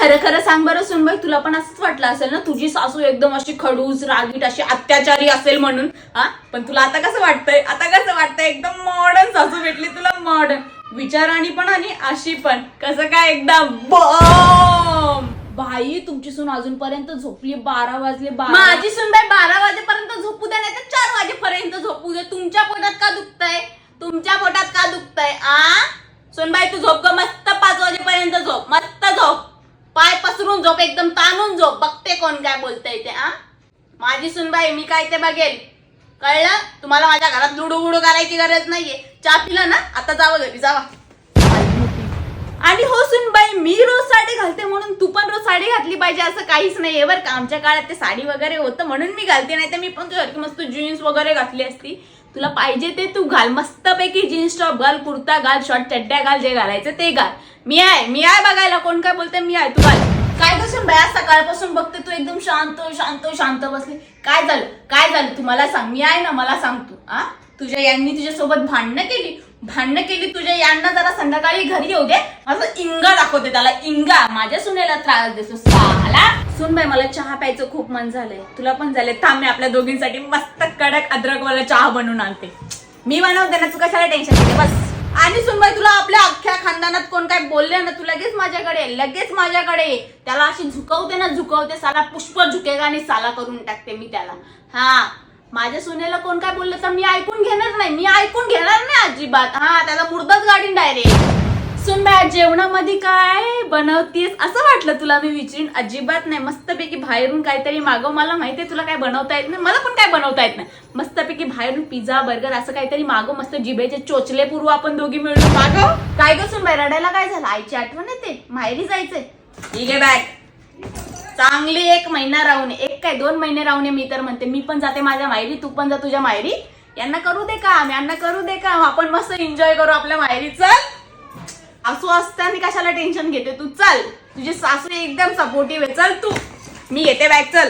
खरं खरं सांग बरं सुनबाई, तुला पण असंच वाटलं असेल ना तुझी सासू एकदम अशी खडूस रागीट अशी अत्याचारी असेल म्हणून? हा, पण तुला आता कसं वाटतंय? आता कसं वाटतंय? एकदम मॉडर्न सासू भेटली तुला, मॉडर्न विचारांनी पण आणि अशी पण. कसं काय एकदम बॉम्ब. बाई तुमची सून अजूनपर्यंत झोपली, 12 वाजले. माझी सूनबाई 12 वाजेपर्यंत झोपू दे, नाही तर 4 वाजेपर्यंत झोपू दे. तुमच्या पोटात का दुखतंय? तुमच्या पोटात का दुखतंय? सूनबाई तू झोप ग, मस्त 5 वाजेपर्यंत झोप, मस्त झोप, पाय पसरून झोप, एकदम ताणून झोप. बघते कोण काय बोलतंय ते. माझी सूनबाई मी काय ते बघेल, कळलं? तुम्हाला माझ्या घरात लुडू बुडू करायची गरज नाहीये. चहा पिला ना, आता जावं घरी, जावा. आणि हो सुनबाई, मी रोज साडी घालते म्हणून तू पण रोज साडी घातली पाहिजे असं काहीच नाहीये बरं का. आमच्या काळात ते साडी वगैरे होतं म्हणून मी घालते, नाही तर मी पण तुझ्यासारखी मस्त जीन्स वगैरे घातली असती. तुला पाहिजे ते तू घाल, मस्तपैकी जीन्स टॉप घाल, कुर्ता घाल, शॉर्ट चड्ड्या घाल, जे घालायचं ते घाल. मी आहे बघायला, कोण काय बोलते, मी आहे, तू घाल. काय ग सुनबाई, सकाळपासून बघते तू एकदम शांत शांत शांत बसली. काय झालं तू मला सांग. मी आहे ना, मला सांग तू. तुझ्या यांनी तुझ्यासोबत भांडणं केली तुझ्या यांना. जरा संध्याकाळी घरी येऊ दे, असं इंगा दाखवते त्याला, इंगा. माझ्या सुनेला त्रास देतो साला. सुनबाई मला चहा प्यायचं खूप मन झालंय, तुला पण झालंय. थांब मी आपल्या दोघींसाठी मस्त कडक अद्रकवाला चहा बनवून आणते. मी बनवते ना, तू कशाला टेन्शन घेते बस. आणि सुनबाई तुला आपल्या अख्ख्या खानदानात कोण काय बोलले ना, तू लगेच माझ्याकडे त्याला अशी झुकवते साला. पुष्प झुकेगा आणि साला करून टाकते मी त्याला. माझ्या सुनेला कोण काय बोललं तर मी ऐकून घेणार नाही अजिबात. त्याला मुर्दाच गाडीन डायरेक्ट. सुनबाई जेवणामध्ये काय बनवतीस असं वाटलं तुला मी विचारीन? अजिबात नाही. मस्तपैकी बाहेरून काहीतरी मागव, मला माहितीये तुला काय बनवता येत नाही, मला पण काय बनवता येत नाही. मस्तपैकी बाहेरून पिझ्झा बर्गर असं काहीतरी मागव, मस्त जिभेचे चोचले पुरवू आपण दोघी मिळून. मागव. काय ग सुनबाई रडायला काय झालं? आईची आठवण येते, माहेरी जायचंय. ठीक आहे बॅग, चांगली 1 महिना राहून, 1 काय 2 महिने राहून मी तर म्हणते. मी पण जाते माझ्या माहेरी, तू पण जा तुझ्या माहेरी. यांना करू दे काम, आपण मस्त एन्जॉय करू आपल्या माहेरी. चल, असू असताना कशाला टेन्शन घेते तू? चल, तुझी सासू एकदम सपोर्टिव्ह आहे. चल तू, मी घेते बॅग, चल.